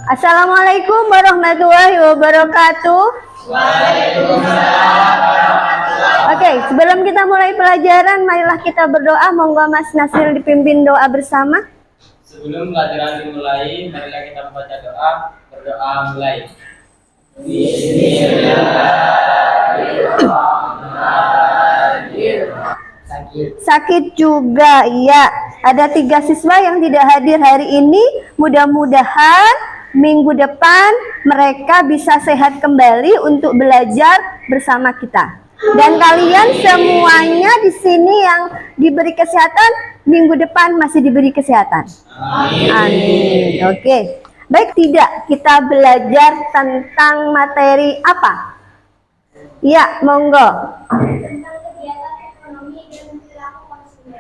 Assalamualaikum warahmatullahi wabarakatuh. Oke, sebelum kita mulai pelajaran, marilah kita berdoa. Monggo Mas Nasir dipimpin doa bersama. Sebelum pelajaran dimulai, marilah kita membaca doa. Berdoa mulai. Bismillahirrahmanirrahim. Sakit juga, ya. Ada 3 siswa yang tidak hadir hari ini. Mudah-mudahan minggu depan mereka bisa sehat kembali untuk belajar bersama kita. Dan kalian semuanya di sini yang diberi kesehatan, minggu depan masih diberi kesehatan. Amin. Oke. Baik, tidak kita belajar tentang materi apa? Ya, monggo.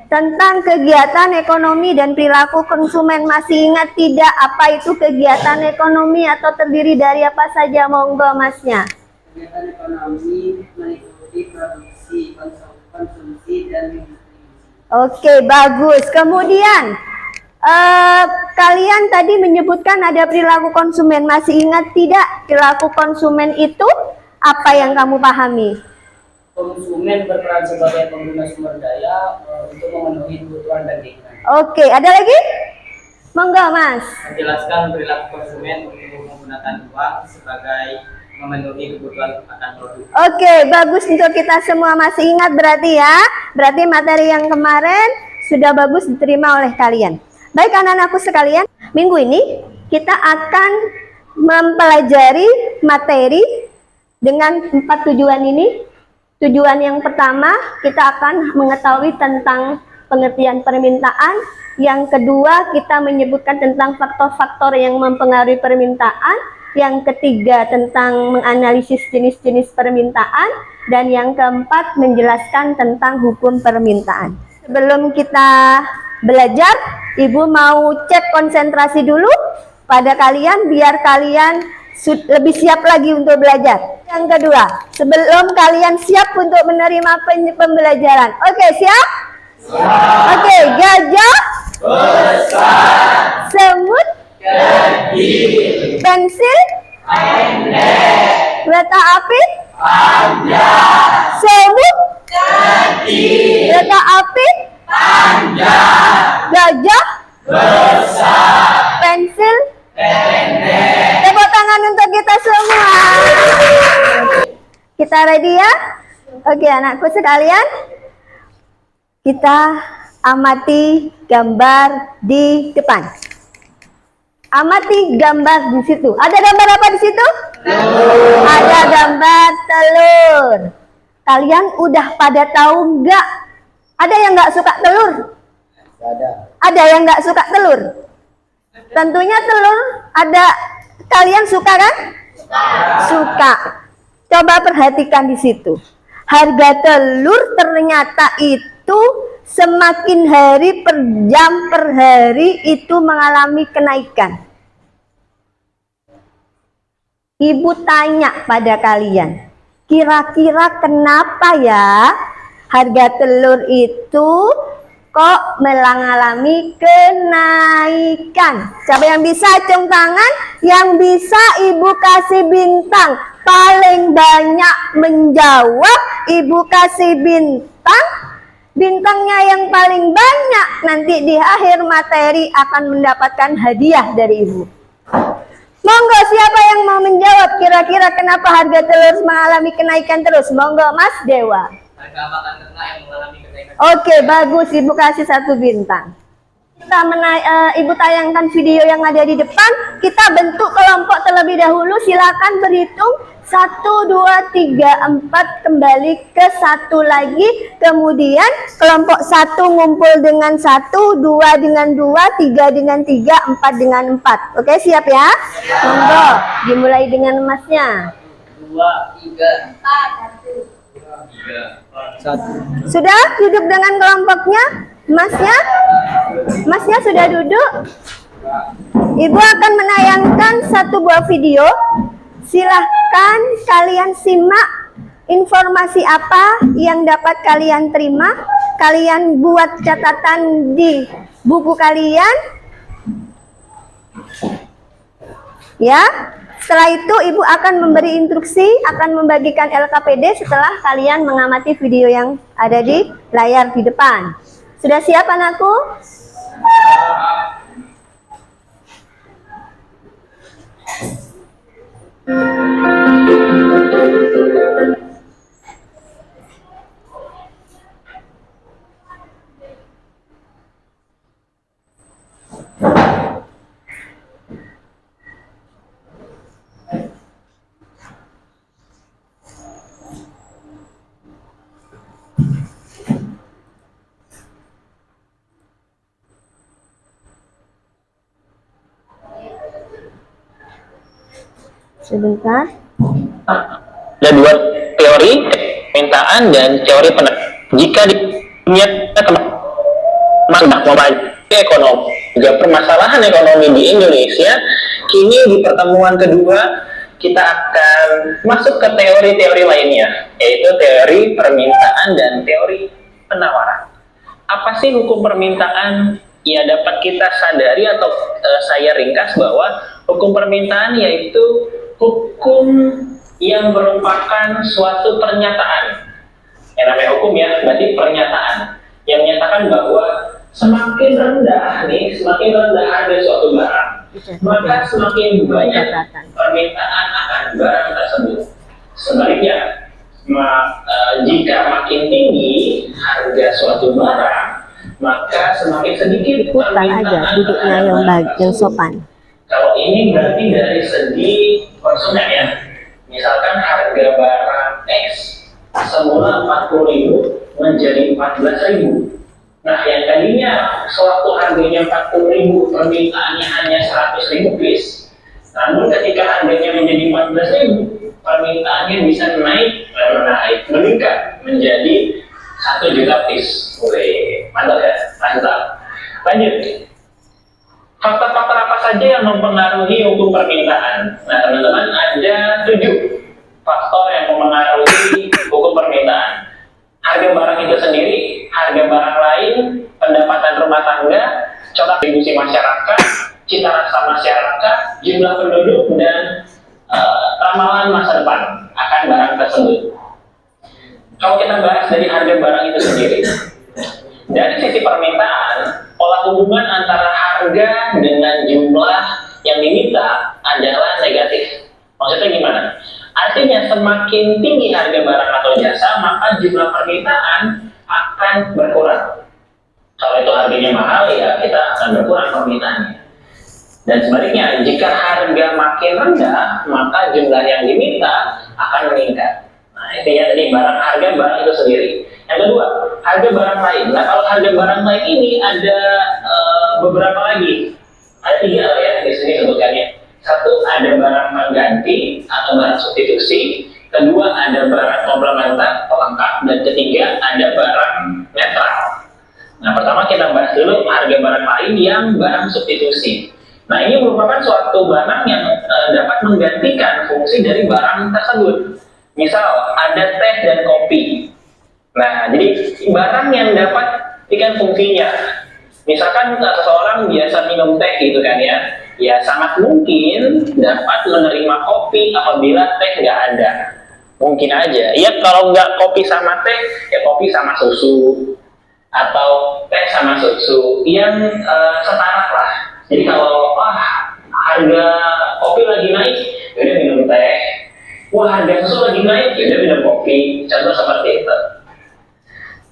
Tentang kegiatan ekonomi dan perilaku konsumen. Masih ingat tidak apa itu kegiatan ekonomi atau terdiri dari apa saja? Monggo Masnya. Kegiatan ekonomi meliputi produksi, konsumsi, dan distribusi. Oke, bagus. Kemudian kalian tadi menyebutkan ada perilaku konsumen. Masih ingat tidak perilaku konsumen itu apa yang kamu pahami? Konsumen berperan sebagai pengguna sumber daya untuk memenuhi kebutuhan dan keinginan. Oke, ada lagi? Monggo Mas. Menjelaskan perilaku konsumen untuk menggunakan uang sebagai memenuhi kebutuhan akan produk. Oke, bagus untuk kita semua masih ingat berarti ya. Berarti materi yang kemarin sudah bagus diterima oleh kalian. Baik anak-anakku sekalian, minggu ini kita akan mempelajari materi dengan 4 tujuan ini. Tujuan yang pertama, kita akan mengetahui tentang pengertian permintaan. Yang kedua, kita menyebutkan tentang faktor-faktor yang mempengaruhi permintaan. Yang ketiga, tentang menganalisis jenis-jenis permintaan. Dan yang keempat, menjelaskan tentang hukum permintaan. Sebelum kita belajar, Ibu mau cek konsentrasi dulu pada kalian, biar kalian lebih siap lagi untuk belajar. Yang kedua, sebelum kalian siap untuk menerima pembelajaran. Oke, siap? Oke, gajah besar, semut kecil, pensil pendek, kereta api panjang, semut kecil, kereta api panjang, gajah besar, pensil pendek. Tepuk tangan untuk kita semua. Kita ready ya? Oke anakku sekalian, kita amati gambar di depan. Amati gambar di situ. Ada gambar apa di situ? Telur. Ada gambar telur. Kalian udah pada tahu nggak? Ada yang nggak suka telur? Ada. Ada yang nggak suka telur? Tentunya telur ada. Kalian suka kan? Suka. Coba perhatikan di situ. Harga telur ternyata itu semakin hari per jam per hari itu mengalami kenaikan. Ibu tanya pada kalian, kira-kira kenapa ya harga telur itu kok mengalami kenaikan? Siapa yang bisa acung tangan? Yang bisa Ibu kasih bintang. Paling banyak menjawab, Ibu kasih bintang. Bintangnya yang paling banyak nanti di akhir materi akan mendapatkan hadiah dari Ibu. Monggo, siapa yang mau menjawab kira-kira kenapa harga telur mengalami kenaikan terus? Monggo Mas Dewa. Harga makan ternak yang mengalami kenaikan. Oke, bagus. Ibu kasih 1 bintang. Kita Ibu tayangkan video yang ada di depan. Kita bentuk kelompok terlebih dahulu. Silakan berhitung 1, 2, 3, 4 kembali ke 1 lagi. Kemudian kelompok 1 ngumpul dengan 1, 2 dengan 2, 3 dengan 3, 4 dengan 4. Oke, siap ya? Monggo, dimulai dengan Masnya. 2, 3, 1. Sudah duduk dengan kelompoknya? Masnya? Masnya sudah duduk? Ibu akan menayangkan 1 buah video. Silahkan kalian simak informasi apa yang dapat kalian terima. Kalian buat catatan di buku kalian. Ya, setelah itu Ibu akan memberi instruksi, akan membagikan LKPD setelah kalian mengamati video yang ada di layar di depan. Sudah siap anakku? Sebentar. Ada dua teori permintaan dan teori penerimaan. Jika dinyatakan membaca ekonomi juga permasalahan ekonomi di Indonesia, kini di pertemuan kedua kita akan masuk ke teori-teori lainnya, yaitu teori permintaan dan teori penawaran. Apa sih hukum permintaan? Ya, dapat kita sadari atau saya ringkas bahwa hukum permintaan yaitu hukum yang merupakan suatu pernyataan. Yang namanya hukum ya, berarti pernyataan yang menyatakan bahwa semakin rendah harga suatu barang, maka semakin banyak permintaan akan barang tersebut. Sebaliknya, jika makin tinggi harga suatu barang, maka semakin sedikit aja duduknya yang baik, yang sopan. Kalau ini berarti dari segi konsumen ya. Misalkan harga barang X semula 40.000 menjadi 14.000. Nah, yang tadinya sewaktu harganya 40.000 permintaannya hanya 100.000 piece. Namun ketika harganya menjadi 14.000, permintaannya bisa meningkat menjadi 1 juta piece. Wih, mantap ya, mantap. Lanjut. Faktor-faktor apa saja yang mempengaruhi hukum permintaan? Nah, teman-teman, ada 7 faktor yang mempengaruhi hukum permintaan. Harga barang itu sendiri, harga barang lain, pendapatan rumah tangga, corak distribusi masyarakat, cita rasa masyarakat, jumlah penduduk, dan ramalan masa depan akan barang tersebut. Kalau kita bahas dari harga barang itu sendiri, dari sisi permintaan, pola hubungan antara harga dengan jumlah yang diminta adalah negatif. Maksudnya gimana? Artinya semakin tinggi harga barang atau jasa, maka jumlah permintaan akan berkurang. Kalau itu harganya mahal, ya kita akan berkurang permintaannya. Dan sebaliknya, jika harga makin rendah, maka jumlah yang diminta akan meningkat. Nah, itu ya tadi harga barang itu sendiri. Yang kedua, harga barang lain. Nah, kalau harga barang lain ini ada beberapa lagi. Ada 3 ya di sini sebutkannya. 1, ada barang pengganti atau barang substitusi. Kedua, ada barang komplementer pelengkap. Dan ketiga, ada barang netral. Nah, pertama kita bahas dulu harga barang lain yang barang substitusi. Nah, ini merupakan suatu barang yang dapat menggantikan fungsi dari barang tersebut. Misal, ada teh dan kopi. Nah, jadi barang yang dapat gantikan fungsinya. Misalkan seseorang biasa minum teh gitu kan ya sangat mungkin dapat menerima kopi apabila teh nggak ada. Mungkin aja. Ya kalau nggak kopi sama teh, ya kopi sama susu. Atau teh sama susu yang setara lah. Jadi kalau harga kopi lagi naik, ya udah minum teh. Wah, harga susu lagi naik, ya udah minum kopi. Contoh seperti itu.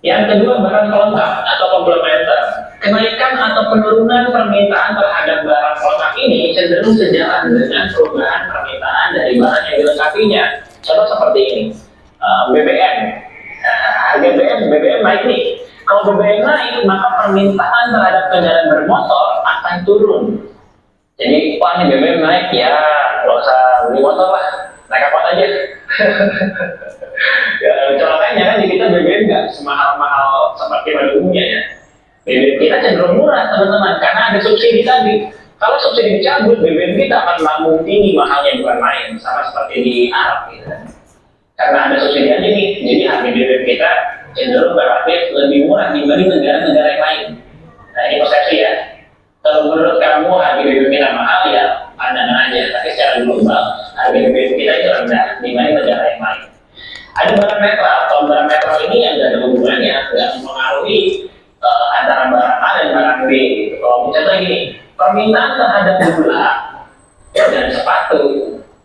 Yang kedua, barang pelengkap atau komplementer. Kenaikan atau penurunan permintaan terhadap barang pelengkap ini cenderung sejalan dengan perubahan permintaan dari barang yang dilengkapinya. Contoh seperti ini, BBM. Harga BBM naik nih. Kalau BBM naik, maka permintaan terhadap kendaraan bermotor akan turun. Jadi, wah ini BBM naik, ya nggak usah beli motor lah, naik apa aja. Ya, celakanya kan di kita BBM nggak semahal-mahal seperti pada umumnya ya. BBM kita cenderung murah teman-teman, karena ada subsidi tadi. Kalau subsidi dicabut, BBM kita akan melambung tinggi mahalnya, bukan main, sama seperti di Arab gitu. Karena ada subsidi aja nih, jadi harga BBM kita cenderung relatif lebih murah dibanding negara-negara yang lain. Nah, ini persepsi ya. Kalau menurut kamu harga BBM kita mahal, ya pandangan aja, tapi secara global harga BBM kita itu rendah dibanding negara yang lain. Ada barang netral. Kalau barang netral ini yang nggak ada hubungannya, nggak mempengaruhi antara barang A dan barang B. Gitu. Kalau misalnya gini, permintaan terhadap gula dan sepatu,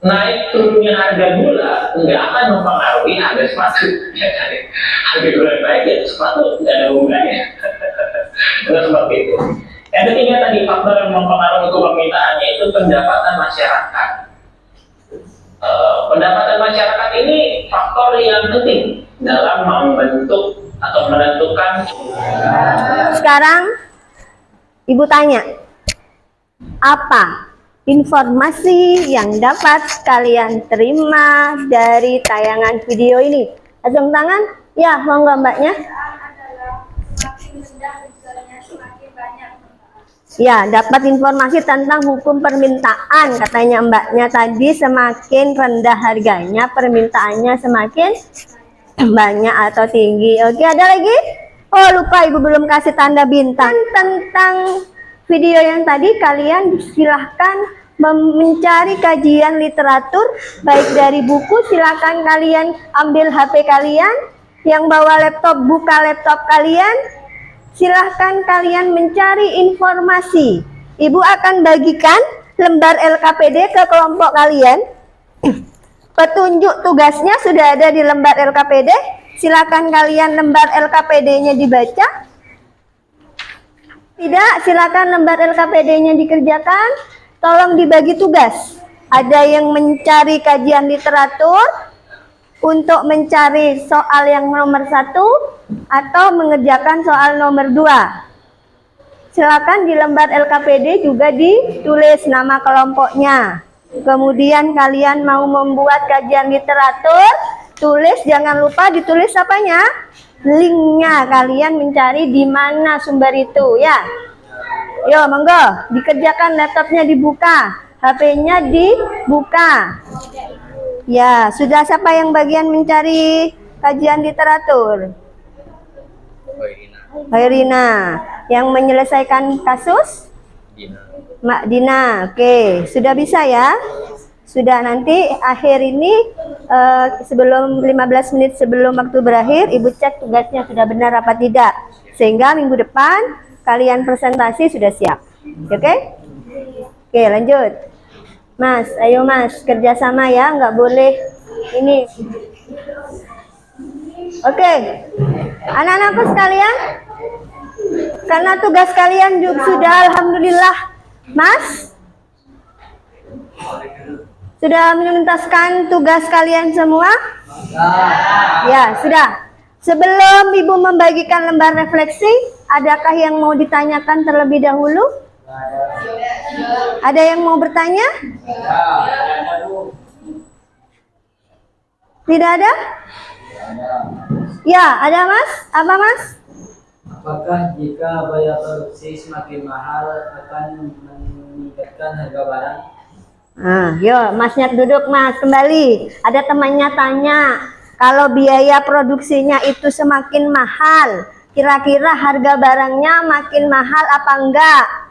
naik turunnya harga gula nggak akan mempengaruhi harga sepatu. Harga gula naik ya sepatu nggak ada hubungannya. Benar seperti itu. Yang ketiga tadi, faktor yang mempengaruhi permintaannya itu pendapatan masyarakat. Pendapatan masyarakat ini faktor yang penting dalam membentuk atau menentukan. Sekarang Ibu tanya, apa informasi yang dapat kalian terima dari tayangan video ini? Acung tangan? Ya, monggo mbaknya. Ya, dapat informasi tentang hukum permintaan, katanya mbaknya tadi, semakin rendah harganya, permintaannya semakin banyak atau tinggi. Oke, ada lagi? Oh, lupa Ibu belum kasih tanda bintang. Tentang video yang tadi, kalian silahkan mencari kajian literatur, baik dari buku, silahkan kalian ambil HP kalian, yang bawa laptop, buka laptop kalian, silahkan kalian mencari informasi. Ibu akan bagikan lembar LKPD ke kelompok kalian. Petunjuk tugasnya sudah ada di lembar LKPD. Silakan kalian lembar LKPD-nya dibaca. Tidak, silakan lembar LKPD-nya dikerjakan. Tolong dibagi tugas. Ada yang mencari kajian literatur untuk mencari soal yang nomor 1 atau mengerjakan soal nomor 2. Silakan di lembar LKPD juga ditulis nama kelompoknya. Kemudian kalian mau membuat kajian literatur, tulis, jangan lupa ditulis apanya? Linknya. Kalian mencari di mana sumber itu ya. Yo, monggo, dikerjakan, laptopnya dibuka, HP-nya dibuka. Ya, sudah siapa yang bagian mencari kajian literatur? Irina. Yang menyelesaikan kasus? Mak Dina. Oke, sudah bisa ya? Sudah, nanti akhir ini sebelum 15 menit sebelum waktu berakhir, Ibu cek tugasnya sudah benar apa tidak. Sehingga minggu depan kalian presentasi sudah siap. Oke? Oke, lanjut. Mas, ayo Mas, kerjasama ya, nggak boleh ini. Oke, anak-anakku sekalian, karena tugas kalian juga sudah, alhamdulillah, Mas, sudah menuntaskan tugas kalian semua? Ya, sudah. Sebelum Ibu membagikan lembar refleksi, adakah yang mau ditanyakan terlebih dahulu? Ada yang mau bertanya? Tidak ada? Ya, ada Mas? Apa Mas? Apakah jika biaya produksi semakin mahal akan meningkatkan harga barang? Nah, yuk Masnya duduk Mas, kembali. Ada temannya tanya, kalau biaya produksinya itu semakin mahal, kira-kira harga barangnya makin mahal apa enggak?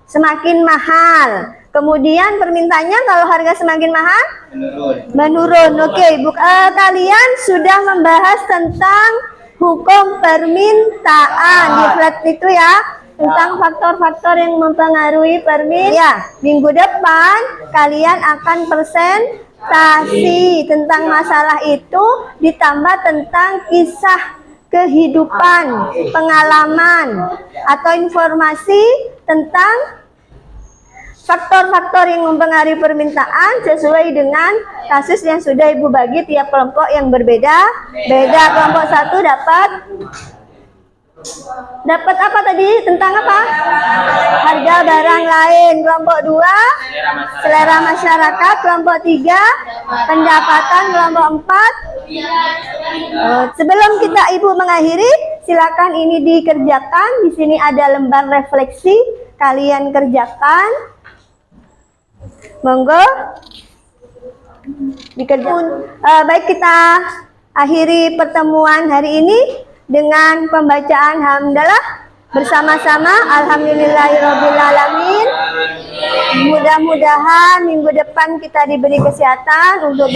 Semakin mahal. Kemudian permintaannya kalau harga semakin mahal? Menurun. Oke, kalian sudah membahas tentang hukum permintaan di flat itu ya, tentang faktor-faktor yang mempengaruhi permintaan. Ya, minggu depan kalian akan presentasi tentang masalah itu, ditambah tentang kisah kehidupan, pengalaman, atau informasi tentang faktor-faktor yang mempengaruhi permintaan sesuai dengan kasus yang sudah Ibu bagi tiap kelompok yang berbeda. Beda, kelompok 1 dapat apa tadi? Tentang apa? Harga barang lain. Kelompok 2 selera masyarakat. Kelompok 3 pendapatan. Kelompok 4 sebelum kita Ibu mengakhiri, silakan ini dikerjakan. Di sini ada lembar refleksi, kalian kerjakan. Monggo dikerjakan. Baik, kita akhiri pertemuan hari ini dengan pembacaan hamdalah bersama-sama. Alhamdulillahirobbilalamin. Mudah-mudahan minggu depan kita diberi kesehatan untuk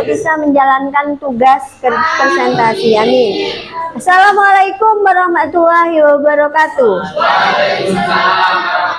bisa menjalankan tugas presentasi. Amin. Assalamualaikum warahmatullahi wabarakatuh. Waalaikumsalam.